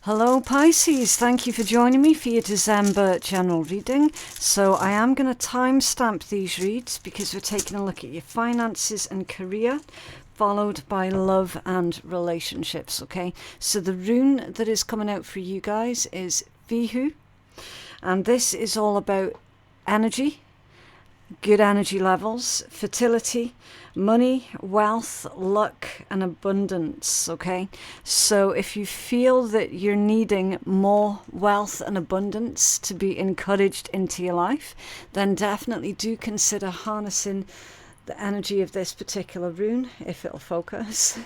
Hello Pisces, thank you for joining me for your December general reading. So I am going to timestamp these reads because we're taking a look at your finances and career, followed by love and relationships, okay? So the rune that is coming out for you guys is Vihu, and this is all about energy, good energy levels, fertility, money, wealth, luck, and abundance, okay? So if you feel that you're needing more wealth and abundance to be encouraged into your life, then definitely do consider harnessing the energy of this particular rune if it'll focus.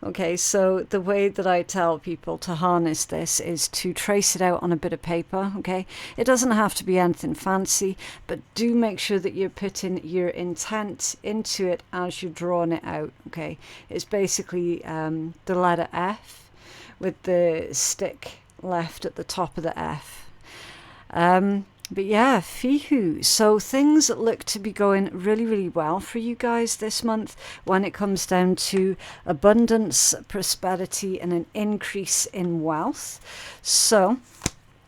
Okay, so the way that I tell people to harness this is to trace it out on a bit of paper, okay? It doesn't have to be anything fancy, but do make sure that you're putting your intent into it as you're drawing it out, okay? It's basically the letter F with the stick left at the top of the F. But yeah, Fihu. So things look to be going really, really well for you guys this month when it comes down to abundance, prosperity, and an increase in wealth. So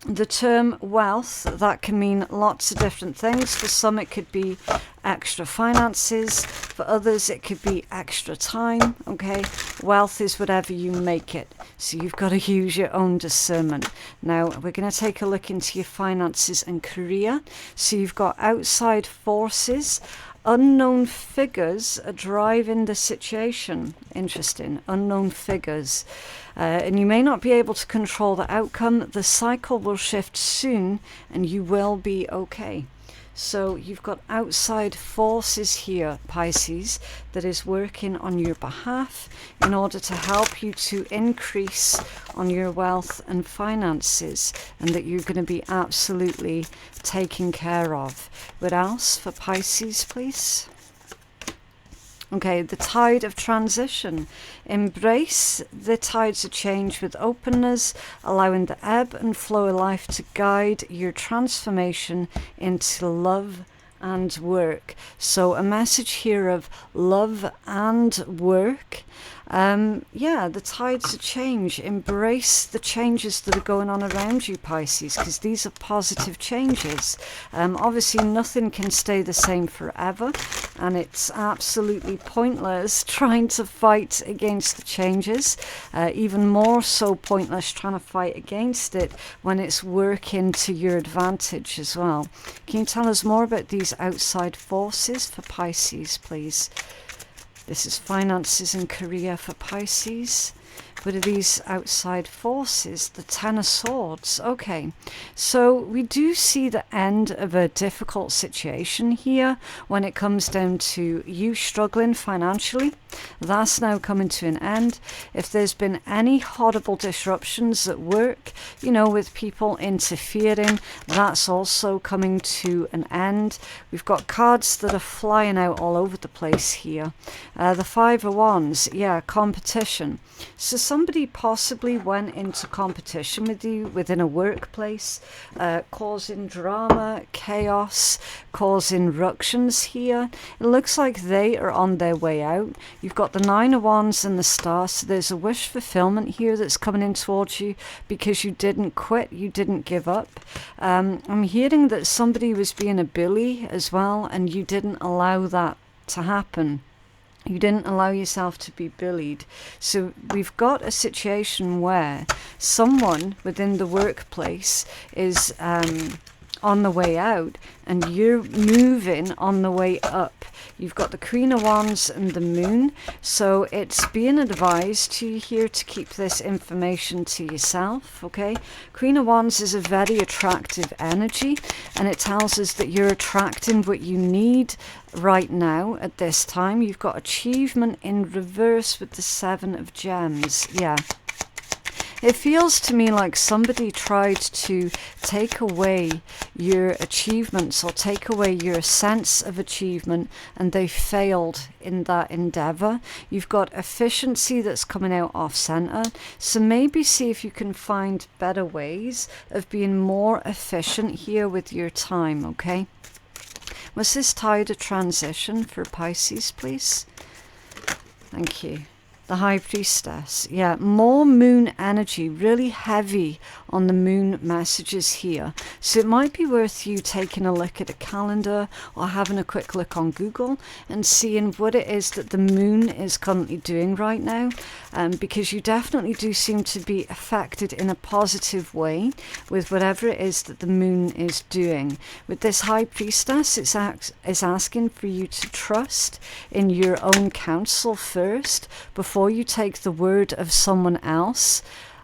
the term wealth, that can mean lots of different things. For some, it could be extra finances. For others, it could be extra time, okay? Wealth is whatever you make it. So you've got to use your own discernment. Now, we're going to take a look into your finances and career. So you've got outside forces. Unknown figures are driving the situation. Interesting. Unknown figures. And you may not be able to control the outcome. The cycle will shift soon and you will be okay. So you've got outside forces here, Pisces, that is working on your behalf in order to help you to increase on your wealth and finances, and that you're going to be absolutely taken care of. What else for Pisces, please? Okay, the tide of transition. Embrace the tides of change with openness, allowing the ebb and flow of life to guide your transformation into love and work. So a message here of love and work. Yeah, the tides of change. Embrace the changes that are going on around you, Pisces, because these are positive changes. Obviously, nothing can stay the same forever, and it's absolutely pointless trying to fight against the changes. Even more so pointless trying to fight against it when it's working to your advantage as well. Can you tell us more about these outside forces for Pisces, please? This is finances and career for Pisces. What are these outside forces? The Ten of Swords. Okay, so we do see the end of a difficult situation here when it comes down to you struggling financially. That's now coming to an end. If there's been any horrible disruptions at work, you know, with people interfering, that's also coming to an end. We've got cards that are flying out all over the place here. The Five of Wands, yeah, competition. So somebody possibly went into competition with you within a workplace, causing drama, chaos, causing ructions here. It looks like they are on their way out. You've got the Nine of Wands and the Star, so there's a wish fulfillment here that's coming in towards you because you didn't quit, you didn't give up. I'm hearing that somebody was being a bully as well, and you didn't allow that to happen. You didn't allow yourself to be bullied. So we've got a situation where someone within the workplace is on the way out and you're moving on the way up. You've got the Queen of Wands and the Moon. So it's being advised to you here to keep this information to yourself, okay? Queen of Wands is a very attractive energy, and it tells us that you're attracting what you need right now at this time. You've got achievement in reverse with the Seven of Gems. Yeah. It feels to me like somebody tried to take away your achievements or take away your sense of achievement, and they failed in that endeavor. You've got efficiency that's coming out off center. So maybe see if you can find better ways of being more efficient here with your time, okay? Was this tide of transition for Pisces, please? Thank you. The High Priestess, yeah, more moon energy, really heavy on the moon messages here. So it might be worth you taking a look at a calendar or having a quick look on Google and seeing what it is that the moon is currently doing right now, because you definitely do seem to be affected in a positive way with whatever it is that the moon is doing. With this High Priestess, it's asking for you to trust in your own counsel first before you take the word of someone else.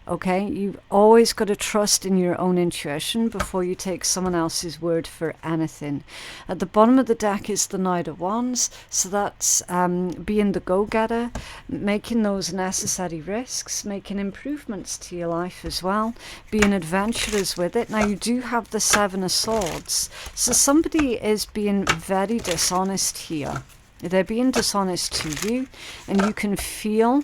Okay, you've always got to trust in your own intuition before you take someone else's word for anything. At the bottom of the deck is the Knight of Wands, so that's being the go-getter, making those necessary risks, making improvements to your life as well, being adventurous with it. Now you do have the Seven of Swords, so somebody is being very dishonest here. They're being dishonest to you, and you can feel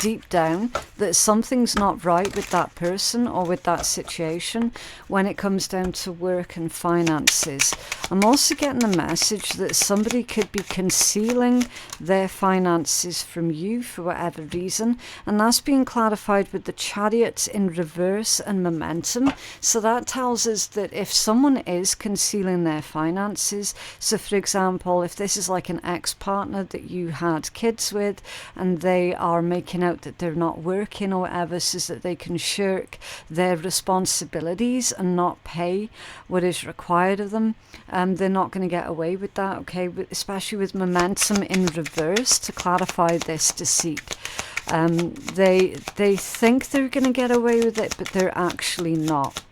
deep down that something's not right with that person or with that situation when it comes down to work and finances. I'm also getting the message that somebody could be concealing their finances from you for whatever reason, and that's being clarified with the Chariot in reverse and momentum. So that tells us that if someone is concealing their finances, so for example, if this is like an ex-partner that you had kids with and they are making out that they're not working or whatever so that they can shirk their responsibilities and not pay what is required of them, they're not going to get away with that, okay, especially with momentum in reverse to clarify this deceit. They think they're going to get away with it, but they're actually not.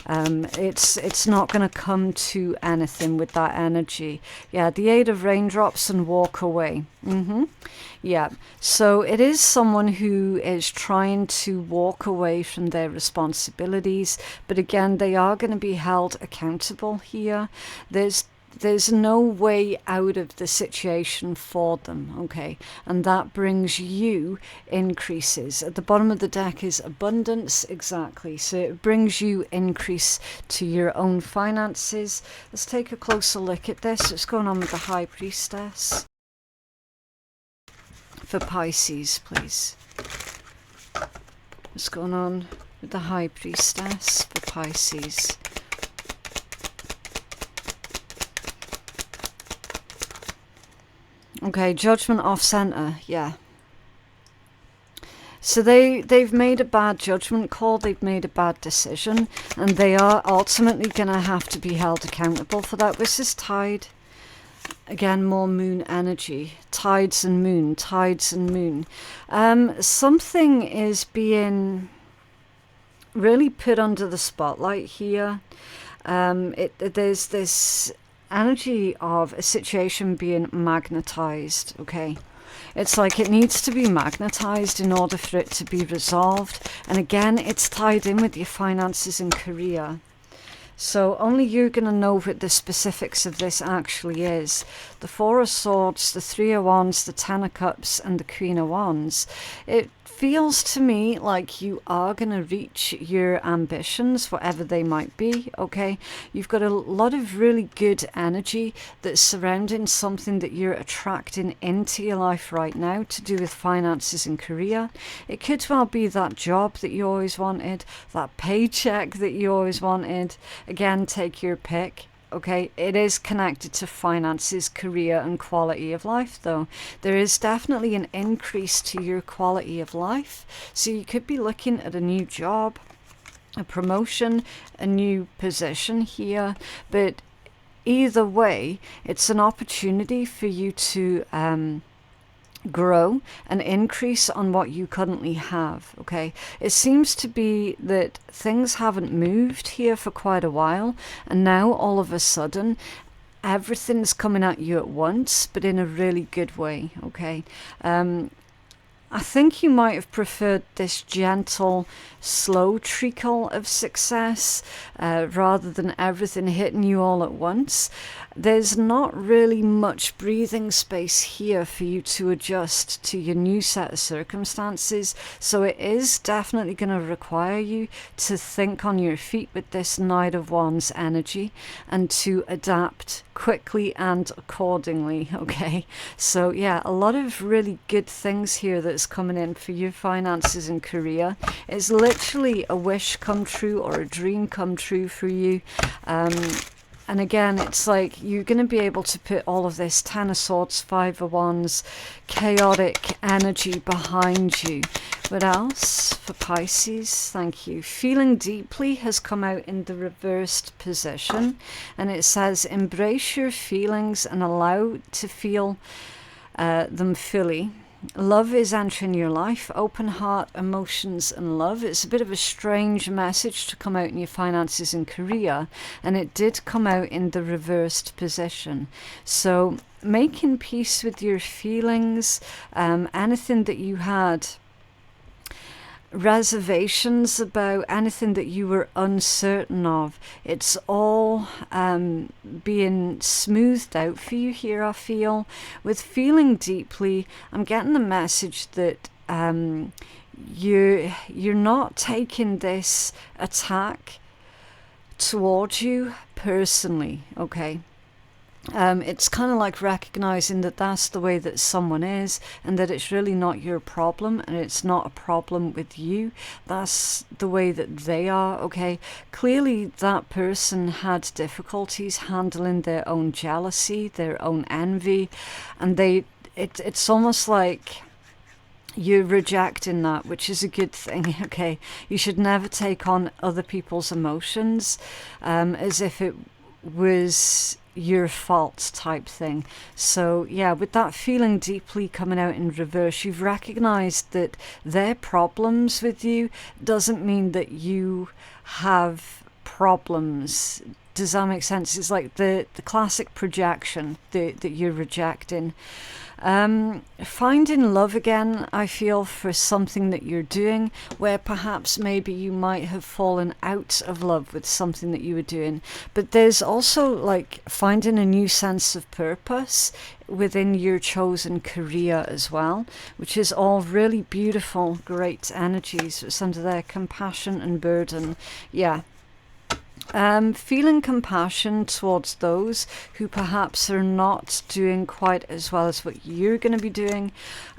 It's not going to come to anything with that energy. Yeah, the Eight of Raindrops and walk away. Yeah, so it is someone who is trying to walk away from their responsibilities, but again, they are going to be held accountable here. There's no way out of the situation for them, okay? And that brings you increases. At the bottom of the deck is abundance, exactly. So it brings you increase to your own finances. Let's take a closer look at this. What's going on with the High Priestess? For Pisces, please. What's going on with the High Priestess for Pisces? Okay, judgment off center, yeah. So they've made a bad judgment call, they've made a bad decision, and they are ultimately going to have to be held accountable for that. This is Tide. Again, more moon energy. Tides and moon, tides and moon. Something is being really put under the spotlight here. There's this energy of a situation being magnetized, okay? It's like it needs to be magnetized in order for it to be resolved. And again, it's tied in with your finances and career. So only you're going to know what the specifics of this actually is. The Four of Swords, the Three of Wands, the Ten of Cups, and the Queen of Wands. It feels to me like you are going to reach your ambitions, whatever they might be, okay? You've got a lot of really good energy that's surrounding something that you're attracting into your life right now to do with finances and career. It could well be that job that you always wanted, that paycheck that you always wanted. Again, take your pick. Okay, it is connected to finances, career, and quality of life, though. There is definitely an increase to your quality of life. So you could be looking at a new job, a promotion, a new position here. But either way, it's an opportunity for you to grow and increase on what you currently have, okay? It seems to be that things haven't moved here for quite a while, and now all of a sudden everything's coming at you at once, but in a really good way, okay? I think you might have preferred this gentle, slow trickle of success rather than everything hitting you all at once. There's not really much breathing space here for you to adjust to your new set of circumstances, so it is definitely going to require you to think on your feet with this Knight of Wands energy and to adapt quickly and accordingly, okay? So yeah, a lot of really good things here that's coming in for your finances and career. It's literally a wish come true or a dream come true for you. And again, it's like you're going to be able to put all of this Ten of Swords, Five of Wands, chaotic energy behind you. What else for Pisces? Thank you. Feeling deeply has come out in the reversed position. And it says, embrace your feelings and allow to feel them fully. Love is entering your life. Open heart, emotions and love. It's a bit of a strange message to come out in your finances and career, and it did come out in the reversed position. So making peace with your feelings, anything that you had reservations about, anything that you were uncertain of, it's all being smoothed out for you here, I feel. With feeling deeply, I'm getting the message that you're not taking this attack towards you personally, okay? It's kind of like recognizing that that's the way that someone is, and that it's really not your problem, and it's not a problem with you. That's the way that they are, okay? Clearly that person had difficulties handling their own jealousy, their own envy, and it's almost like you're rejecting that, which is a good thing, okay? You should never take on other people's emotions as if it was your fault type thing. So yeah, with that feeling deeply coming out in reverse, you've recognized that their problems with you doesn't mean that you have problems. Does that make sense? It's like the classic projection that you're rejecting. Finding love again, I feel, for something that you're doing, where perhaps maybe you might have fallen out of love with something that you were doing. But there's also like finding a new sense of purpose within your chosen career as well, which is all really beautiful, great energies. It's under there, compassion and burden. Yeah. Feeling compassion towards those who perhaps are not doing quite as well as what you're going to be doing,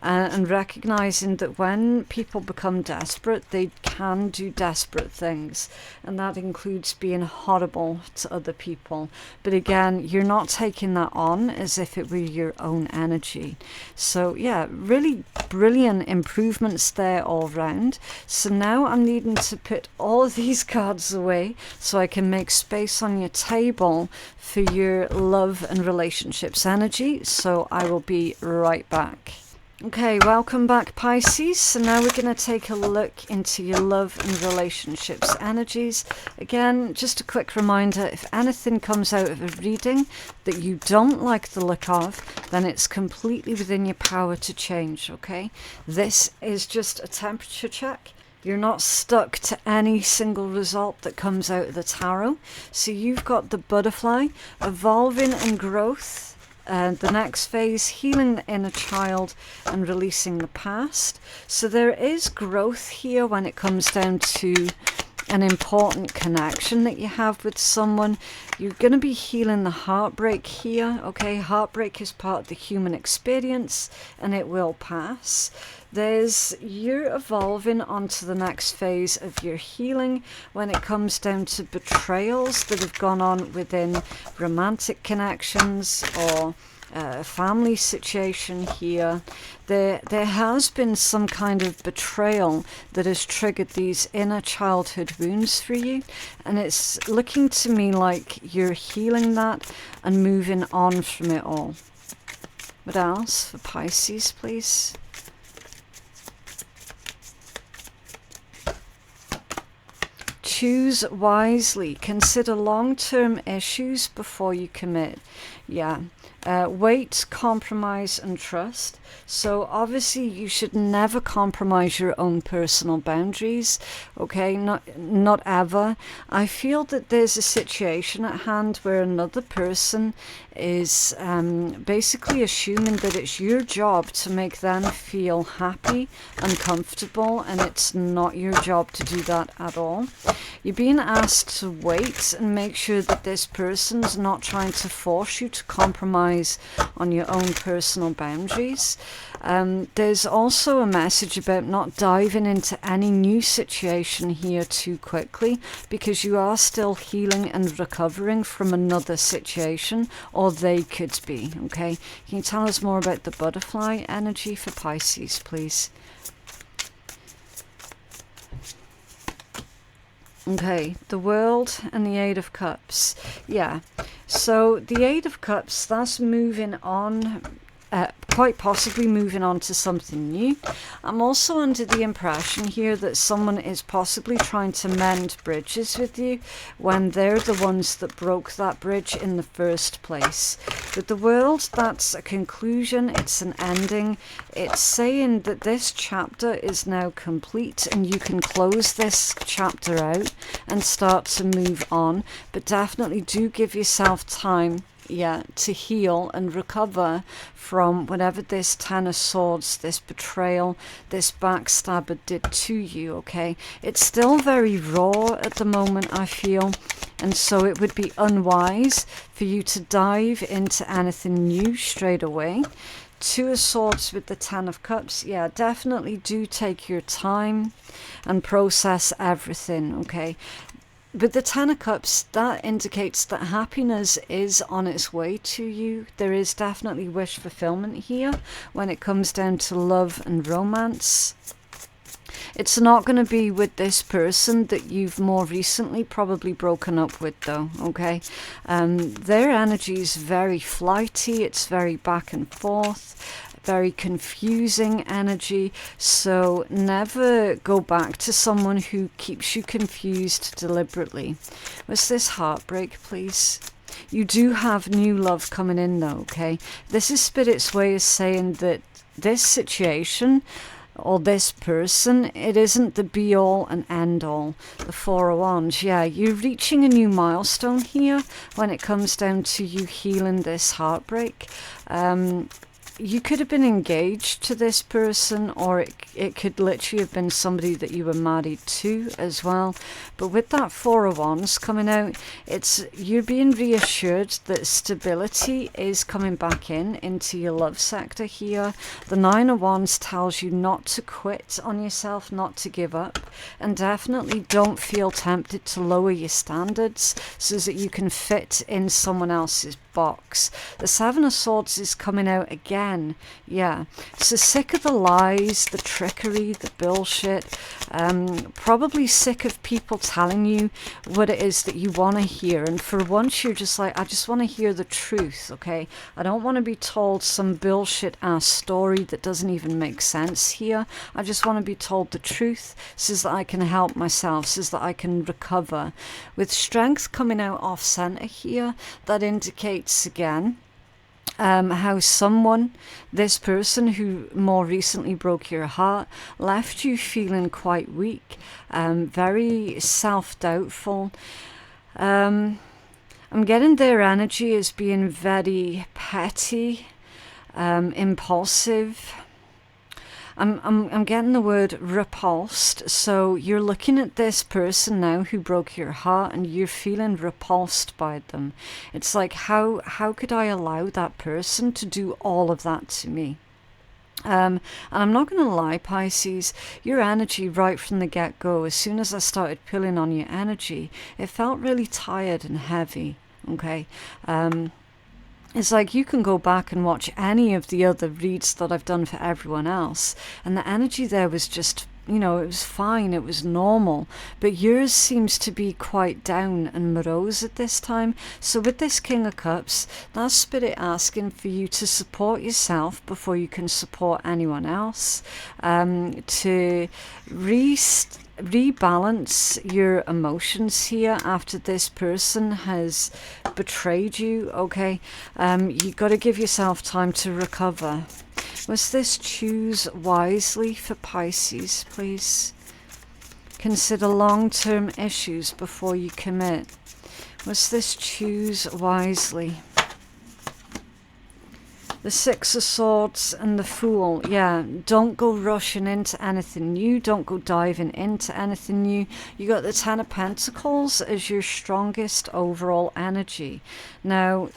and recognizing that when people become desperate, they can do desperate things, and that includes being horrible to other people. But again, you're not taking that on as if it were your own energy. So yeah, really brilliant improvements there all round. So now I'm needing to put all of these cards away so I can make space on your table for your love and relationships energy. So I will be right back. Okay, welcome back, Pisces. So now we're going to take a look into your love and relationships energies. Again, just a quick reminder, if anything comes out of a reading that you don't like the look of, then it's completely within your power to change, okay? This is just a temperature check. You're not stuck to any single result that comes out of the tarot. So you've got the butterfly, evolving and growth. The next phase, healing the inner child and releasing the past. So there is growth here when it comes down to an important connection that you have with someone. You're going to be healing the heartbreak here, okay? Heartbreak is part of the human experience and it will pass. You're evolving onto the next phase of your healing when it comes down to betrayals that have gone on within romantic connections or family situation here. There has been some kind of betrayal that has triggered these inner childhood wounds for you, and it's looking to me like you're healing that and moving on from it all. What else for Pisces, please? Choose wisely. Consider long-term issues before you commit. Yeah. Wait, compromise, and trust. So obviously you should never compromise your own personal boundaries, okay? Not ever. I feel that there's a situation at hand where another person is basically assuming that it's your job to make them feel happy and comfortable, and it's not your job to do that at all. You're being asked to wait and make sure that this person's not trying to force you to compromise on your own personal boundaries. There's also a message about not diving into any new situation here too quickly, because you are still healing and recovering from another situation, or they could be, okay? Can you tell us more about the butterfly energy for Pisces, please? Okay, the World and the Eight of Cups. Yeah, so the Eight of Cups, that's moving on, quite possibly moving on to something new. I'm also under the impression here that someone is possibly trying to mend bridges with you when they're the ones that broke that bridge in the first place. With the World, that's a conclusion, it's an ending. It's saying that this chapter is now complete and you can close this chapter out and start to move on, but definitely do give yourself time, yeah, to heal and recover from whatever this Ten of Swords, this betrayal, this backstabber did to you, okay? It's still very raw at the moment, I feel, and so it would be unwise for you to dive into anything new straight away. Two of Swords with the Ten of Cups. Yeah, definitely do take your time and process everything, okay? But the Ten of Cups, that indicates that happiness is on its way to you. There is definitely wish fulfillment here when it comes down to love and romance. It's not going to be with this person that you've more recently probably broken up with, though, okay? Their energy is very flighty, it's very back and forth, very confusing energy, so never go back to someone who keeps you confused deliberately. What's this heartbreak, please? You do have new love coming in, though, okay? This is Spirit's way of saying that this situation or this person, it isn't the be-all and end-all. The Four of Wands, yeah, you're reaching a new milestone here when it comes down to you healing this heartbreak. You could have been engaged to this person, or it could literally have been somebody that you were married to as well. But with that Four of Wands coming out, you're being reassured that stability is coming back into your love sector here. The Nine of Wands tells you not to quit on yourself, not to give up, and definitely don't feel tempted to lower your standards so that you can fit in someone else's box. The Seven of Swords is coming out again. Yeah, so sick of the lies, the trickery, the bullshit, probably sick of people telling you what it is that you want to hear, and for once you're just like, I just want to hear the truth, okay? I don't want to be told some bullshit ass story that doesn't even make sense here. I just want to be told the truth so that I can help myself, so that I can recover. With Strength coming out off center here, that indicates again how someone, this person who more recently broke your heart, left you feeling quite weak, very self-doubtful. I'm getting their energy as being very petty, impulsive. I'm getting the word repulsed. So you're looking at this person now who broke your heart and you're feeling repulsed by them. It's like, how could I allow that person to do all of that to me? And I'm not going to lie, Pisces, your energy right from the get-go, as soon as I started pulling on your energy, it felt really tired and heavy, okay? It's like you can go back and watch any of the other reads that I've done for everyone else, and the energy there was just you know, it was fine, it was normal, but yours seems to be quite down and morose at this time. So with this King of Cups, that's Spirit asking for you to support yourself before you can support anyone else, to rebalance your emotions here after this person has betrayed you, okay? You got to give yourself time to recover. Was this choose wisely for Pisces, please? Consider long-term issues before you commit. Was this choose wisely? The Six of Swords and the Fool. Yeah, don't go rushing into anything new. Don't go diving into anything new. You got the Ten of Pentacles as your strongest overall energy. Now,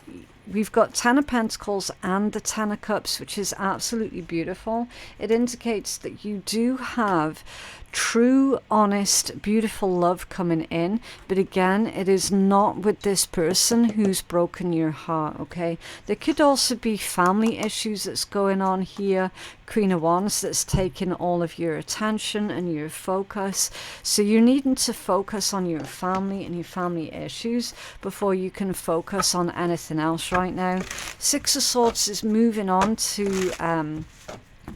we've got Ten of Pentacles and the Ten of Cups, which is absolutely beautiful. It indicates that you do have true, honest, beautiful love coming in, but again, it is not with this person who's broken your heart, okay? There could also be family issues that's going on here. Queen of Wands that's taking all of your attention and your focus. So you're needing to focus on your family and your family issues before you can focus on anything else right now. Six of Swords is moving on to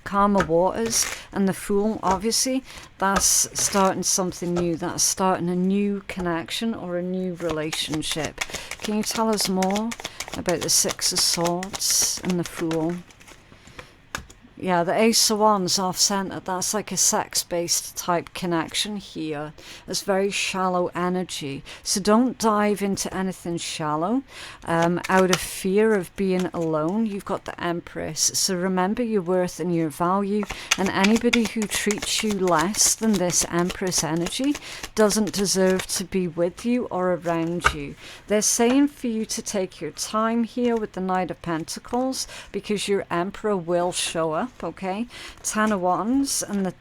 calmer waters, and the Fool, obviously, that's starting something new. That's starting a new connection or a new relationship. Can you tell us more about the Six of Swords and the Fool? Yeah, the Ace of Wands off-centre, that's like a sex-based type connection here. It's very shallow energy. So don't dive into anything shallow out of fear of being alone. You've got the Empress. So remember your worth and your value. And anybody who treats you less than this Empress energy doesn't deserve to be with you or around you. They're saying for you to take your time here with the Knight of Pentacles because your Emperor will show up. Okay, Ten of Wands and the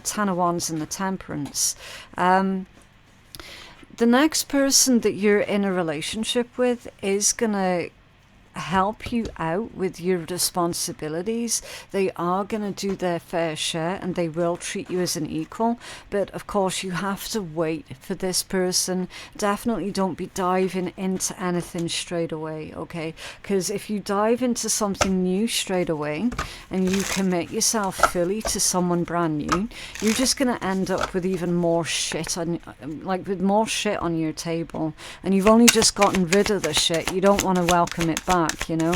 Ten of Wands and the Temperance. The next person that you're in a relationship with is gonna help you out with your responsibilities. They are going to do their fair share and they will treat you as an equal, but of course you have to wait for this person. Definitely don't be diving into anything straight away, okay? Because if you dive into something new straight away and you commit yourself fully to someone brand new, you're just going to end up with even more shit on, like with more shit on your table, and you've only just gotten rid of the shit. You don't want to welcome it back, you know.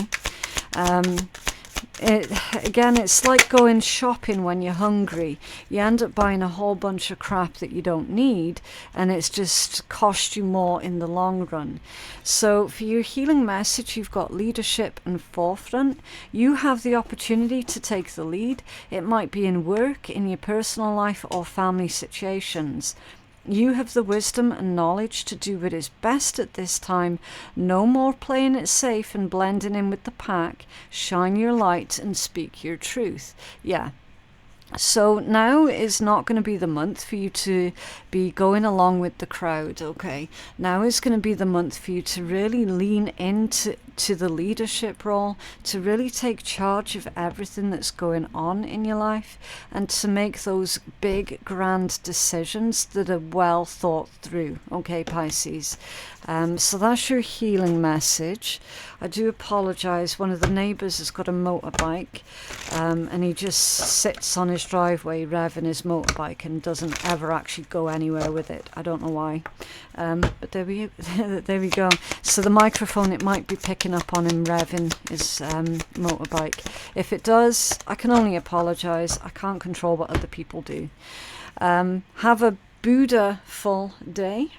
Again, it's like going shopping when you're hungry. You end up buying a whole bunch of crap that you don't need, and it's just cost you more in the long run. So for your healing message, you've got leadership and forefront. You have the opportunity to take the lead. It might be in work, in your personal life, or family situations. You have the wisdom and knowledge to do what is best at this time. No more playing it safe and blending in with the pack. Shine your light and speak your truth. Yeah. So now is not going to be the month for you to be going along with the crowd, okay? Now is going to be the month for you to really lean into the leadership role, to really take charge of everything that's going on in your life, and to make those big, grand decisions that are well thought through, okay, Pisces? So that's your healing message. I do apologise. One of the neighbours has got a motorbike, and he just sits on his driveway revving his motorbike and doesn't ever actually go anywhere with it. I don't know why. But there we go. So the microphone, it might be picking up on him revving his motorbike. If it does, I can only apologise. I can't control what other people do. Have a Buddha-ful day.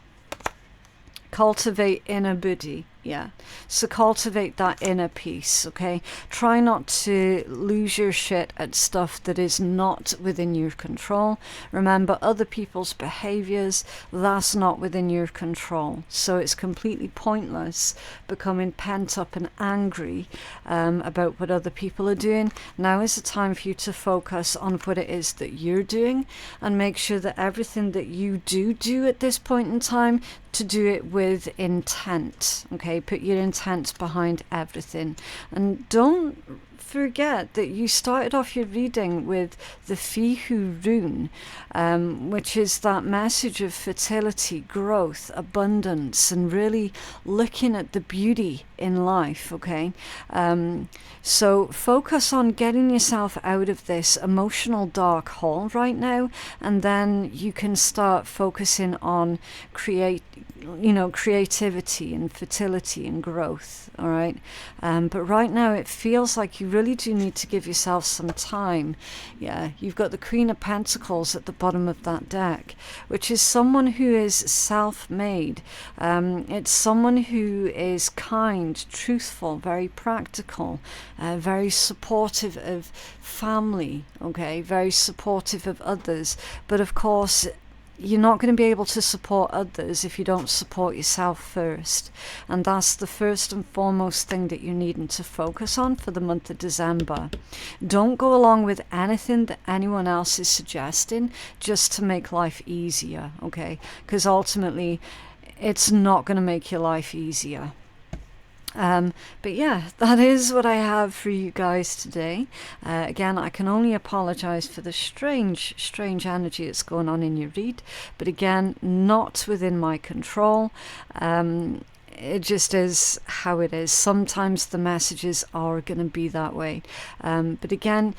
Cultivate inner Buddhi. Yeah, so cultivate that inner peace, okay? Try not to lose your shit at stuff that is not within your control. Remember, other people's behaviors, that's not within your control. So it's completely pointless becoming pent up and angry about what other people are doing. Now is the time for you to focus on what it is that you're doing, and make sure that everything that you do at this point in time, to do it with intent, okay? Put your intent behind everything, and don't forget that you started off your reading with the Rune, which is that message of fertility, growth, abundance, and really looking at the beauty in life, okay? So focus on getting yourself out of this emotional dark hole right now, and then you can start focusing on creativity and fertility and growth, all right? But right now it feels like you really do need to give yourself some time. Yeah, you've got the Queen of Pentacles at the bottom of that deck, which is someone who is self-made. It's someone who is kind, truthful, very practical, very supportive of family, okay, very supportive of others. But of course, you're not going to be able to support others if you don't support yourself first. And that's the first and foremost thing that you're needing to focus on for the month of December. Don't go along with anything that anyone else is suggesting just to make life easier, okay? Because ultimately, it's not going to make your life easier. But yeah, that is what I have for you guys today. Again, I can only apologize for the strange energy that's going on in your read, but again, not within my control. It just is how it is. Sometimes the messages are going to be that way. But again,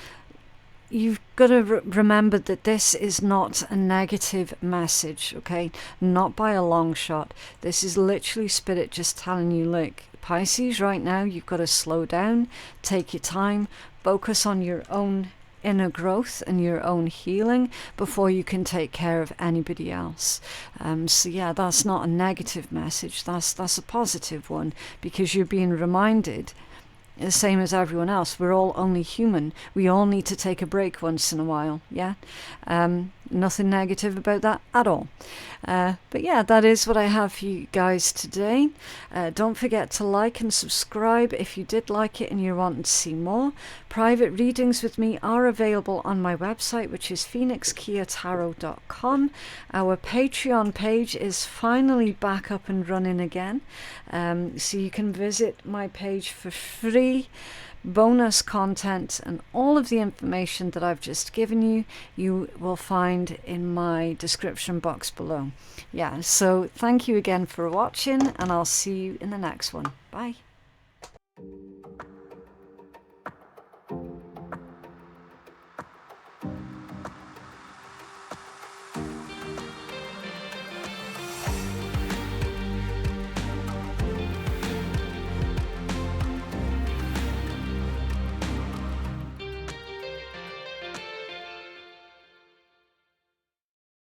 you've got to remember that this is not a negative message, okay? Not by a long shot. This is literally Spirit just telling you, look, Pisces, right now you've got to slow down, take your time, focus on your own inner growth and your own healing before you can take care of anybody else. So yeah, that's not a negative message. That's a positive one, because you're being reminded, the same as everyone else, we're all only human. We all need to take a break once in a while, yeah? Nothing negative about that at all. But yeah, that is what I have for you guys today. Don't forget to like and subscribe if you did like it and you're wanting to see more. Private readings with me are available on my website, which is phoenixkeiatarot.com. Our Patreon page is finally back up and running again. So you can visit my page for free. Bonus content and all of the information that I've just given you, you will find in my description box below. Yeah, so thank you again for watching, and I'll see you in the next one. Bye.